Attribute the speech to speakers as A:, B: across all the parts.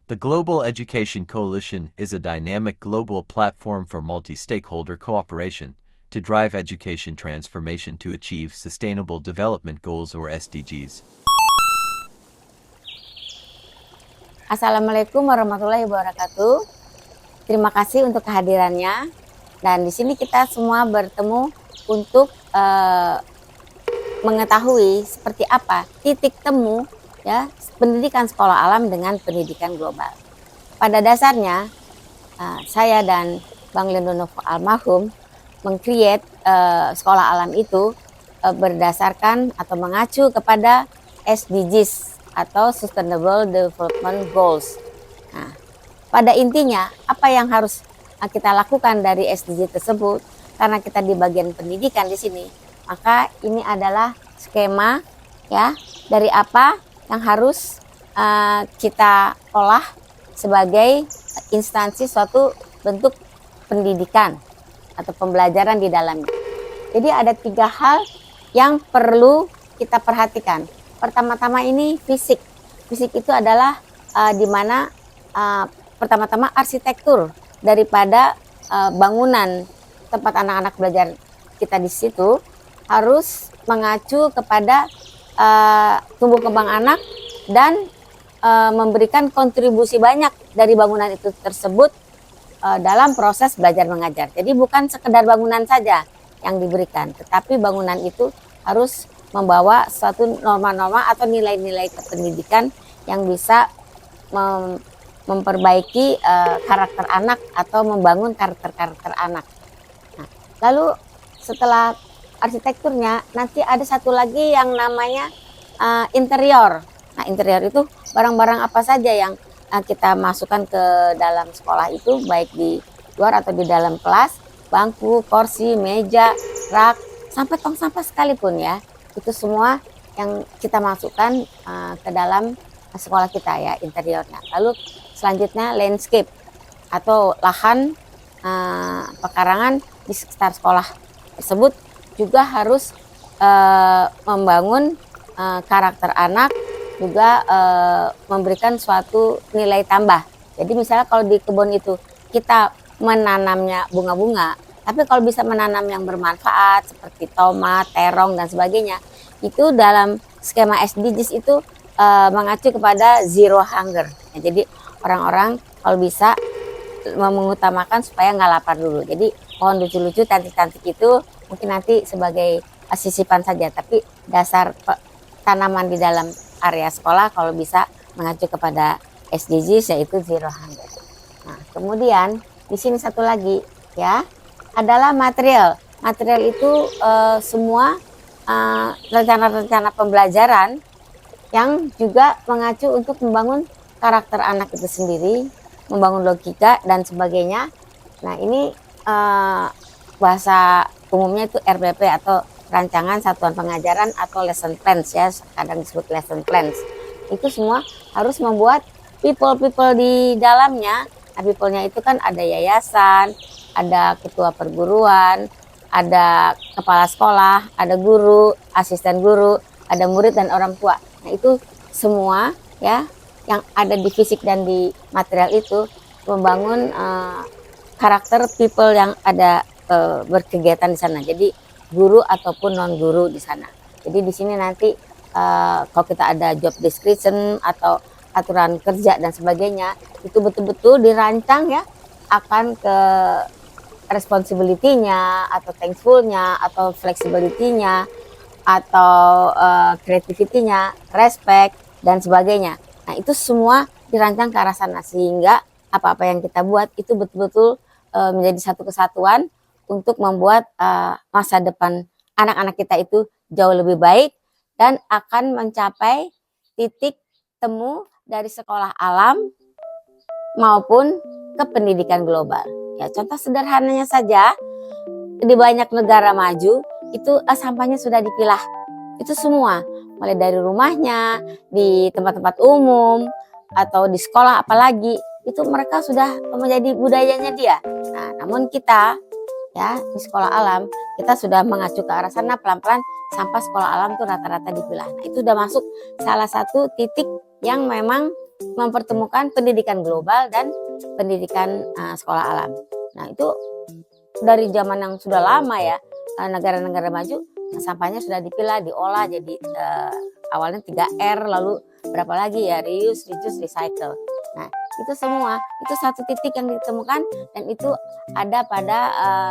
A: The Global Education Coalition is a dynamic global platform for multi-stakeholder cooperation to drive education transformation to achieve Sustainable Development Goals or SDGs.
B: Assalamualaikum warahmatullahi wabarakatuh. Terima kasih untuk kehadirannya. Dan di sini kita semua bertemu untuk mengetahui seperti apa titik temu ya pendidikan sekolah alam dengan pendidikan global. Pada dasarnya saya dan Bang Lendonovo almarhum meng-create sekolah alam itu berdasarkan atau mengacu kepada SDGs atau Sustainable Development Goals. Nah, pada intinya apa yang harus kita lakukan dari SDG tersebut, karena kita di bagian pendidikan di sini, maka ini adalah skema ya dari apa yang harus kita olah sebagai instansi suatu bentuk pendidikan atau pembelajaran di dalamnya. Jadi ada 3 hal yang perlu kita perhatikan. Pertama-tama ini fisik. Fisik itu adalah di mana pertama-tama arsitektur daripada bangunan tempat anak-anak belajar kita di situ harus mengacu kepada tumbuh kembang anak dan memberikan kontribusi banyak dari bangunan itu tersebut dalam proses belajar mengajar. Jadi bukan sekedar bangunan saja yang diberikan, tetapi bangunan itu harus membawa suatu norma-norma atau nilai-nilai kependidikan yang bisa memperbaiki karakter anak atau membangun karakter anak. Nah, lalu setelah arsitekturnya nanti ada satu lagi yang namanya interior. Nah, interior itu barang-barang apa saja yang kita masukkan ke dalam sekolah itu, baik di luar atau di dalam kelas, bangku, kursi, meja, rak, sampai tong sampah sekalipun ya. Itu semua yang kita masukkan ke dalam sekolah kita ya, interiornya. Lalu selanjutnya landscape atau lahan pekarangan di sekitar sekolah tersebut juga harus membangun karakter anak, juga memberikan suatu nilai tambah. Jadi misalnya kalau di kebun itu kita menanamnya bunga-bunga, tapi kalau bisa menanam yang bermanfaat seperti tomat, terong dan sebagainya, itu dalam skema SDGs itu mengacu kepada zero hunger. Ya, jadi orang-orang kalau bisa mengutamakan supaya nggak lapar dulu. Jadi pohon lucu-lucu, cantik-cantik itu mungkin nanti sebagai sisipan saja, tapi dasar tanaman di dalam area sekolah kalau bisa mengacu kepada SDGs yaitu zero hunger. Nah, kemudian di sini satu lagi ya adalah material. Material itu semua rencana-rencana pembelajaran yang juga mengacu untuk membangun karakter anak itu sendiri, membangun logika dan sebagainya. Nah, ini bahasa umumnya itu RPP atau rancangan satuan pengajaran atau lesson plans ya, kadang disebut lesson plans. Itu semua harus membuat people di dalamnya. Nah, people-nya itu kan ada yayasan, ada ketua perguruan, ada kepala sekolah, ada guru, asisten guru, ada murid dan orang tua. Nah, itu semua ya yang ada di fisik dan di material itu membangun karakter people yang ada berkegiatan di sana. Jadi guru ataupun non guru di sana. Jadi di sini nanti kalau kita ada job description atau aturan kerja dan sebagainya, itu betul-betul dirancang ya akan ke responsibility-nya atau thankful-nya atau flexibility-nya atau creativity-nya, respect dan sebagainya. Nah, itu semua dirancang ke arah sana sehingga apa-apa yang kita buat itu betul-betul menjadi satu kesatuan untuk membuat masa depan anak-anak kita itu jauh lebih baik dan akan mencapai titik temu dari sekolah alam maupun ke pendidikan global. Ya, contoh sederhananya saja, di banyak negara maju itu sampahnya sudah dipilah. Itu semua, mulai dari rumahnya, di tempat-tempat umum, atau di sekolah apalagi, itu mereka sudah menjadi budayanya dia. Nah, namun kita ya di sekolah alam kita sudah mengacu ke arah sana pelan-pelan, sampah sekolah alam tuh rata-rata dipilah. Nah, itu udah masuk salah satu titik yang memang mempertemukan pendidikan global dan pendidikan sekolah alam. Nah, itu dari zaman yang sudah lama ya, negara-negara maju sampahnya sudah dipilah, diolah jadi awalnya 3R, lalu berapa lagi ya, reuse, reduce, recycle. Nah, itu semua, itu satu titik yang ditemukan dan itu ada pada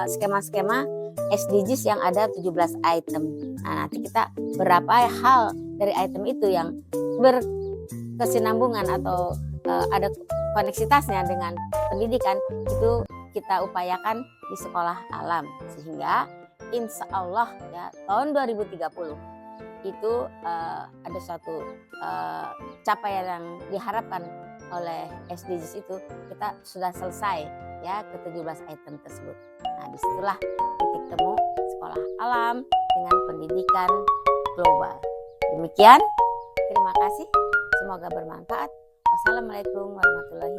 B: skema-skema SDGs yang ada 17 item. Nah, nanti kita berapa hal dari item itu yang berkesinambungan atau ada koneksitasnya dengan pendidikan, itu kita upayakan di sekolah alam, sehingga insya Allah ya tahun 2030 itu ada suatu capaian yang diharapkan oleh SDGs itu, kita sudah selesai ya ke 17 item tersebut. Nah, disitulah titik temu sekolah alam dengan pendidikan global. Demikian, terima kasih, semoga bermanfaat. Wassalamualaikum warahmatullahi